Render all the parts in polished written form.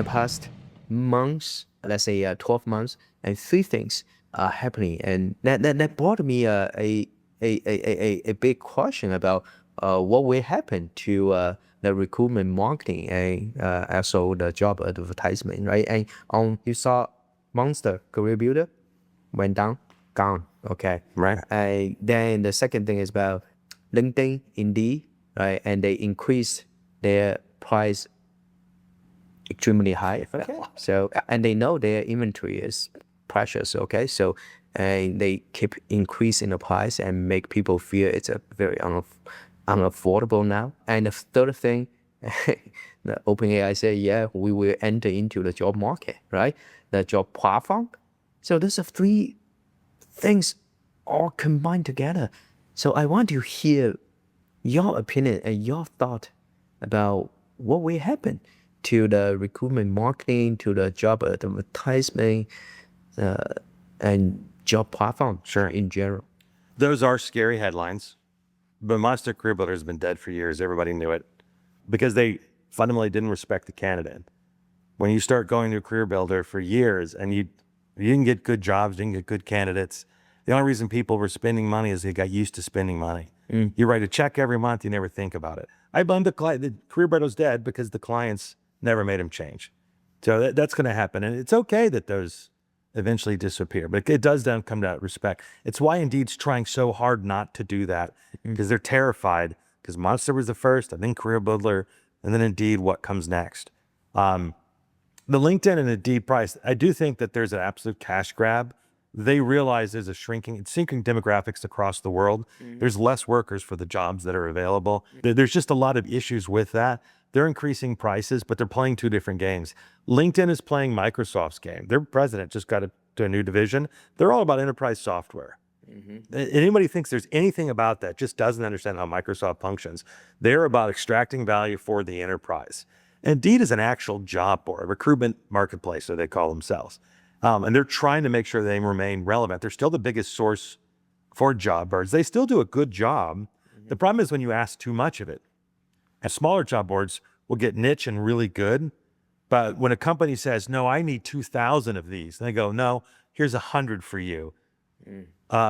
past months, let's say 12 months, and three things are happening. And that brought me a big question about what will happen to the recruitment marketing and also the job advertisement, right? And you saw Monster Career Builder went down, gone. Okay. Right. And then the second thing is about LinkedIn, Indeed, right? And they increase their price extremely high. Okay. So, and they know their inventory is precious. Okay. So, and they keep increasing the price and make people feel it's a very unaffordable now. And the third thing, the OpenAI said, yeah, we will enter into the job market, right? The job platform. So those are three things all combined together. So I want to hear your opinion and your thought about what will happen to the recruitment marketing, to the job advertisement, and job platform in general. Those are scary headlines, but Monster Career Builder has been dead for years. Everybody knew it because they fundamentally didn't respect the candidate. When you start going to a career builder for years and you didn't get good jobs, didn't get good candidates, the only reason people were spending money is they got used to spending money. You write a check every month, you never think about it. I blame the client. The career builder's dead because the clients never made him change. So that's going to happen. And it's okay that those eventually disappear, but it does then come down to respect. It's why Indeed's trying so hard not to do that, because they're terrified, because Monster was the first, and then Career Builder, and then Indeed, what comes next. The LinkedIn and Indeed price, I do think that there's an absolute cash grab. They realize there's it's sinking demographics across the world. There's less workers for the jobs that are available. There's just a lot of issues with that. They're increasing prices, but they're playing two different games. LinkedIn is playing Microsoft's game. Their president just got to a new division. They're all about enterprise software. Anybody thinks there's anything about that just doesn't understand how Microsoft functions. They're about extracting value for the enterprise. Indeed is an actual job board, a recruitment marketplace, so they call themselves. And they're trying to make sure they remain relevant. They're still the biggest source for job boards. They still do a good job. The problem is when you ask too much of it. And smaller job boards will get niche and really good. But when a company says, no, I need 2,000 of these, and they go, no, here's 100 for you.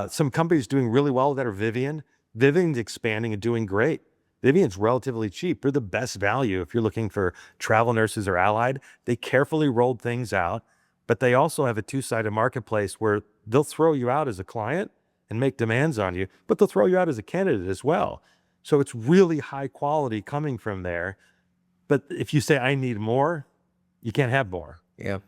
Some companies doing really well that are Vivian. Vivian's expanding and doing great. Vivian's relatively cheap. They're the best value if you're looking for travel nurses or allied. They carefully rolled things out, but they also have a two-sided marketplace where they'll throw you out as a client and make demands on you, but they'll throw you out as a candidate as well. So it's really high quality coming from there. But if you say, I need more, you can't have more. Yeah.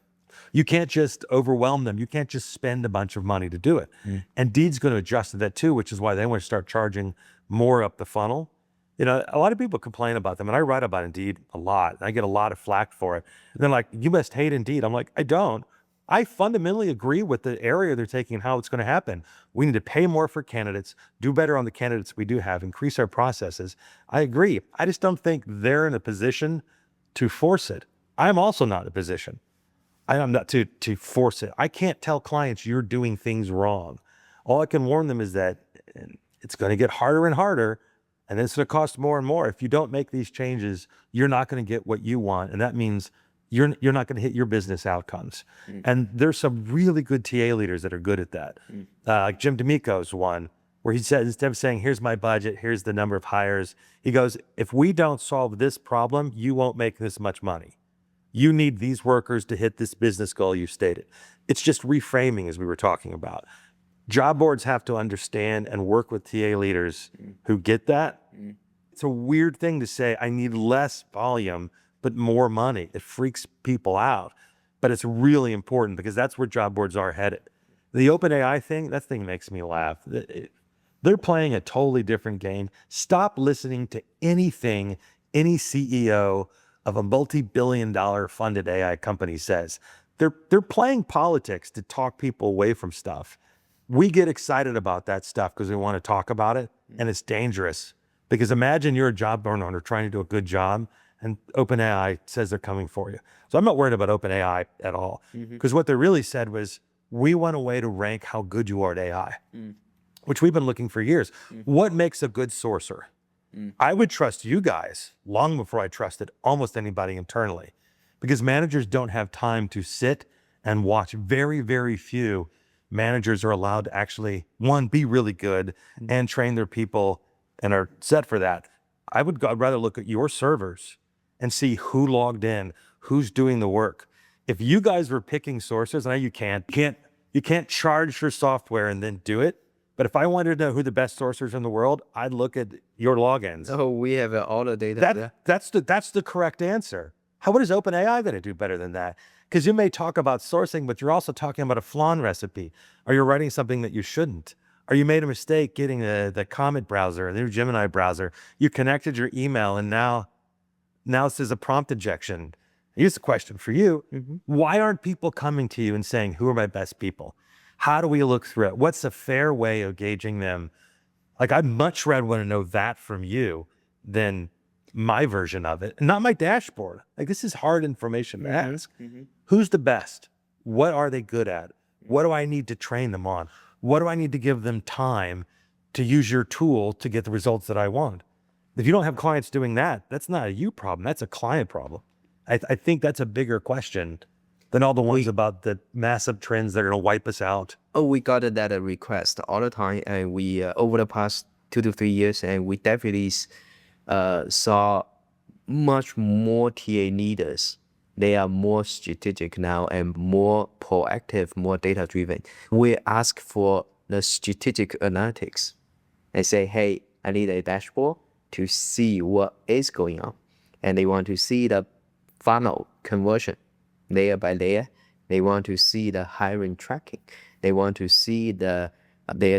You can't just overwhelm them. You can't just spend a bunch of money to do it. Indeed's going to adjust to that too, which is why they want to start charging more up the funnel. You know, a lot of people complain about them, and I write about Indeed a lot. I get a lot of flack for it. And they're like, you must hate Indeed. I'm like, I don't. I fundamentally agree with the area they're taking and how it's going to happen. We need to pay more for candidates, do better on the candidates we do have, increase our processes. I agree. I just don't think they're in a position to force it. I'm also not in a position. I'm not to force it. I can't tell clients you're doing things wrong. All I can warn them is that it's going to get harder and harder, and it's going to cost more and more. If you don't make these changes, you're not going to get what you want, and that means you're not going to hit your business outcomes. And there's some really good TA leaders that are good at that. Like Jim D'Amico's one, where he said, instead of saying, here's my budget, here's the number of hires, he goes, if we don't solve this problem, you won't make this much money. You need these workers to hit this business goal you stated. It's just reframing, as we were talking about. Job boards have to understand and work with TA leaders who get that. It's a weird thing to say, I need less volume, but more money. It freaks people out, but it's really important because that's where job boards are headed. The OpenAI thing, that thing makes me laugh. They're playing a totally different game. Stop listening to anything any CEO of a multi-billion-dollar funded AI company says. They're playing politics to talk people away from stuff. We get excited about that stuff because we want to talk about it, and it's dangerous. Because imagine you're a job board owner trying to do a good job, and OpenAI says they're coming for you. So I'm not worried about OpenAI at all, because what they really said was, we want a way to rank how good you are at AI, which we've been looking for years. What makes a good sourcer? I would trust you guys long before I trusted almost anybody internally, because managers don't have time to sit and watch. Very, very few managers are allowed to actually, one, be really good and train their people and are set for that. I'd rather look at your servers and see who logged in, who's doing the work. If you guys were picking sources, I know you can't charge for software and then do it. But if I wanted to know who the best sourcers in the world, I'd look at your logins. Oh, we have all the data there. That's the correct answer. What is OpenAI going to do better than that? Because you may talk about sourcing, but you're also talking about a flan recipe, or you're writing something that you shouldn't, or you made a mistake getting the Comet browser, the new Gemini browser. You connected your email, and now this is a prompt injection. Here's a question for you. Why aren't people coming to you and saying, who are my best people? How do we look through it? What's a fair way of gauging them? Like, I'd much rather want to know that from you than my version of it, not my dashboard. Like, this is hard information to ask. Who's the best? What are they good at? What do I need to train them on? What do I need to give them time to use your tool to get the results that I want? If you don't have clients doing that, that's not a you problem. That's a client problem. I think that's a bigger question than all the ones about the massive trends that are going to wipe us out. Oh, we got that request all the time, and we over the past 2 to 3 years, and we definitely saw much more TA leaders. They are more strategic now and more proactive, more data driven. We ask for the strategic analytics and say, hey, I need a dashboard to see what is going on. And they want to see the funnel conversion layer by layer. They want to see the hiring tracking. They want to see their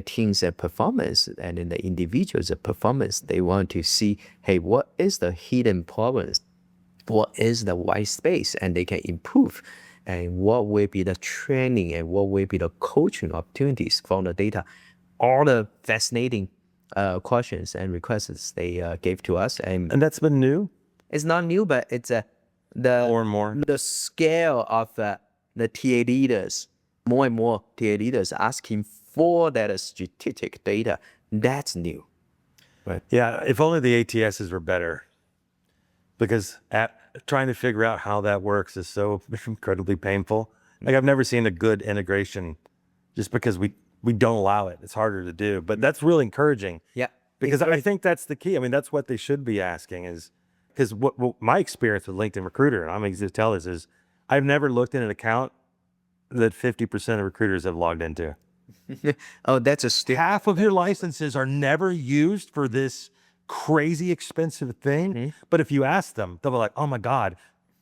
team's performance and in the individual's performance. They want to see, hey, what is the hidden problems? What is the white space? And they can improve. And what will be the training and what will be the coaching opportunities from the data? All the fascinating questions and requests they gave to us. And that's been new? It's not new, but it's more and more. The scale of the TA leaders, more and more TA leaders asking for that strategic data. That's new. Right. Yeah, if only the ATSs were better. Because trying to figure out how that works is so incredibly painful. Like, I've never seen a good integration just because we don't allow it. It's harder to do. But that's really encouraging. Yeah. Because I think that's the key. I mean, that's what they should be asking is, because what my experience with LinkedIn Recruiter, and I'm easy to tell this, is I've never looked at an account that 50% of recruiters have logged into. Oh, that's half of your licenses are never used for this crazy expensive thing. But if you ask them, they'll be like, oh my God,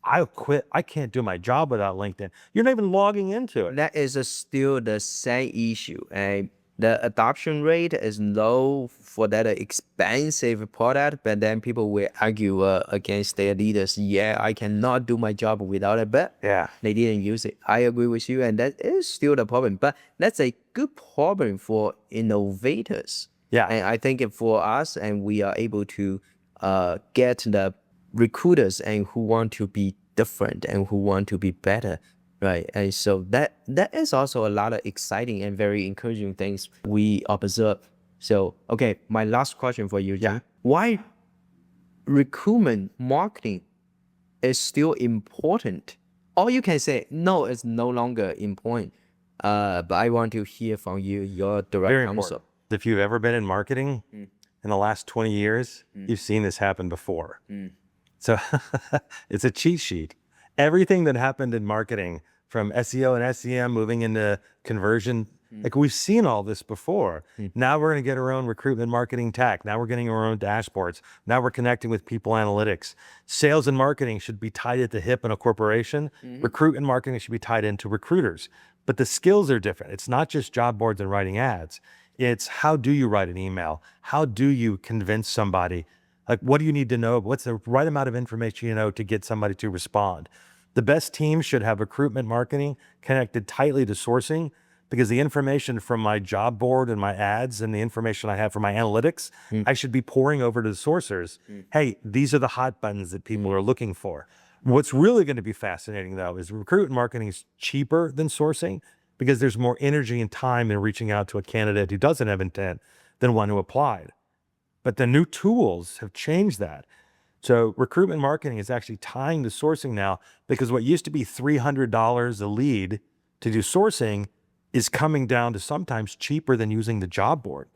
I'll quit. I can't do my job without LinkedIn. You're not even logging into it. That is still the same issue. And the adoption rate is low for that expensive product, but then people will argue against their leaders. Yeah, I cannot do my job without it, but yeah, they didn't use it. I agree with you, and that is still the problem. But that's a good problem for innovators. Yeah, and I think for us, and we are able to get the recruiters and who want to be different and who want to be better. Right, and so that is also a lot of exciting and very encouraging things we observe. So, okay, my last question for you, yeah. Why recruitment marketing is still important? Or you can say, no, it's no longer important. But I want to hear from you, your direct very answer. Important. If you've ever been in marketing in the last 20 years, you've seen this happen before. So it's a cheat sheet. Everything that happened in marketing, from SEO and SEM moving into conversion, like, we've seen all this before. Now we're going to get our own recruitment marketing tech. Now we're getting our own dashboards. Now we're connecting with people analytics. Sales and marketing should be tied at the hip in a corporation. Recruitment marketing should be tied into recruiters. But the skills are different. It's not just job boards and writing ads. It's how do you write an email? How do you convince somebody? Like, what do you need to know? What's the right amount of information you know to get somebody to respond? The best teams should have recruitment marketing connected tightly to sourcing, because the information from my job board and my ads and the information I have from my analytics, I should be pouring over to the sourcers. Hey, these are the hot buttons that people are looking for. What's really going to be fascinating, though, is recruitment marketing is cheaper than sourcing, because there's more energy and time in reaching out to a candidate who doesn't have intent than one who applied. But the new tools have changed that. So recruitment marketing is actually tying to sourcing now, because what used to be $300 a lead to do sourcing is coming down to sometimes cheaper than using the job board.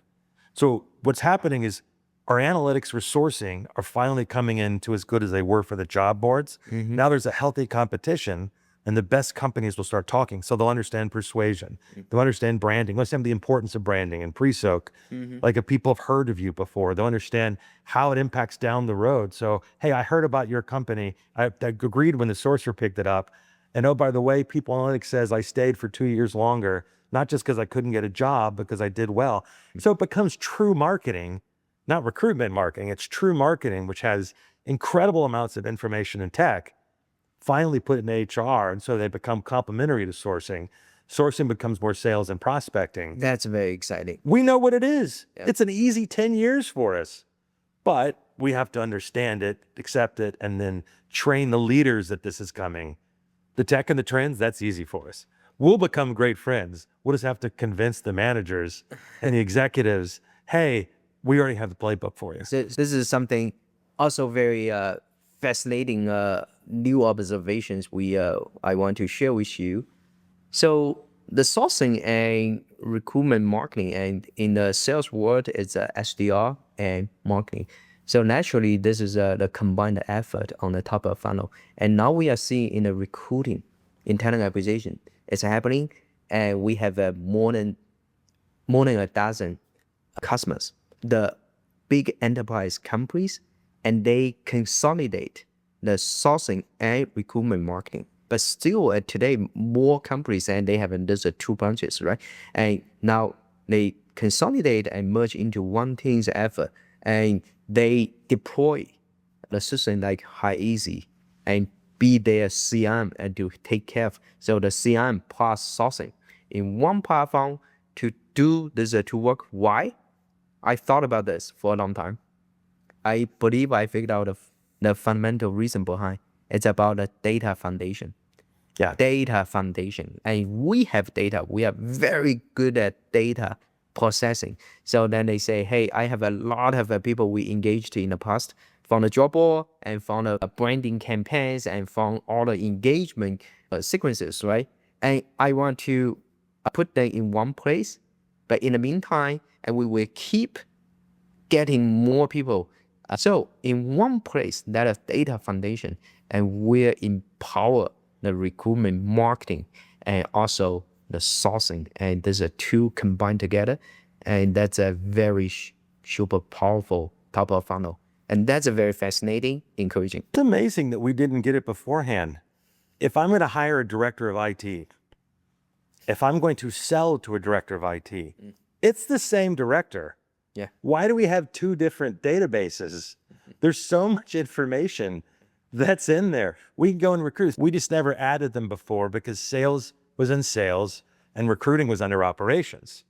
So what's happening is our analytics for sourcing are finally coming in to as good as they were for the job boards. Now there's a healthy competition, and the best companies will start talking. So they'll understand persuasion. They'll understand branding. They'll understand the importance of branding and pre-soak. Like if people have heard of you before, they'll understand how it impacts down the road. So, hey, I heard about your company. I agreed when the sourcer picked it up. And oh, by the way, People Analytics says I stayed for 2 years longer, not just because I couldn't get a job, because I did well. So it becomes true marketing, not recruitment marketing. It's true marketing, which has incredible amounts of information and tech, finally put in HR, and so they become complementary to sourcing. Sourcing becomes more sales and prospecting. That's very exciting. We know what it is. Yep. It's an easy 10 years for us, but we have to understand it, accept it, and then train the leaders that this is coming. The tech and the trends, that's easy for us. We'll become great friends. We'll just have to convince the managers and the executives, hey, we already have the playbook for you. So this is something also very fascinating new observations I want to share with you. So the sourcing and recruitment marketing, and in the sales world, it's SDR and marketing. So naturally, this is the combined effort on the top of funnel. And now we are seeing in the recruiting, in talent acquisition, it's happening, and we have more than a dozen customers, the big enterprise companies, and they consolidate the sourcing and recruitment marketing. But still, today, more companies, and they have these two branches, right? And now they consolidate and merge into one team's effort, and they deploy the system like HighEasy and be their CRM and to take care of. So the CRM plus sourcing in one platform to do this to work. Why? I thought about this for a long time. I believe I figured out the fundamental reason behind. It's about the data foundation. Yeah. Data foundation. And we have data. We are very good at data processing. So then they say, hey, I have a lot of people we engaged in the past from the job board and from the branding campaigns and from all the engagement sequences, right? And I want to put them in one place. But in the meantime, and we will keep getting more people. So in one place, that is data foundation, and we'll empower the recruitment marketing and also the sourcing. And these are two combined together. And that's a very super powerful top of funnel. And that's a very fascinating, encouraging. It's amazing that we didn't get it beforehand. If I'm going to hire a director of IT, if I'm going to sell to a director of IT, it's the same director. Yeah. Why do we have two different databases? There's so much information that's in there. We can go and recruit. We just never added them before because sales was in sales and recruiting was under operations.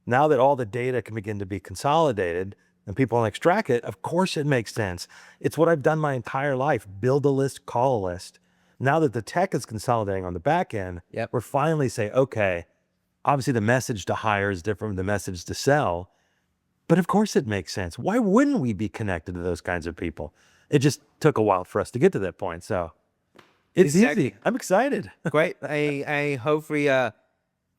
Now that all the data can begin to be consolidated and people can extract it, of course it makes sense. It's what I've done my entire life. Build a list, call a list. Now that the tech is consolidating on the back end, we're finally saying, okay, obviously the message to hire is different from the message to sell, but of course it makes sense. Why wouldn't we be connected to those kinds of people? It just took a while for us to get to that point. So it's easy. I'm excited. Great. I hopefully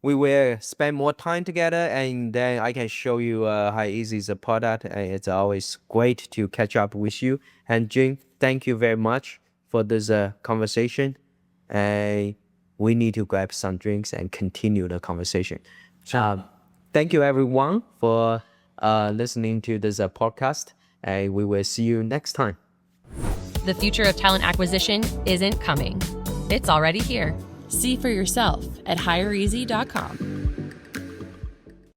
we will spend more time together, and then I can show you how easy is a product. And it's always great to catch up with you. And Jim, thank you very much for this conversation. And we need to grab some drinks and continue the conversation. Thank you everyone for listening to this podcast, and we will see you next time. The future of talent acquisition isn't coming. It's already here. See for yourself at HireEasy.com.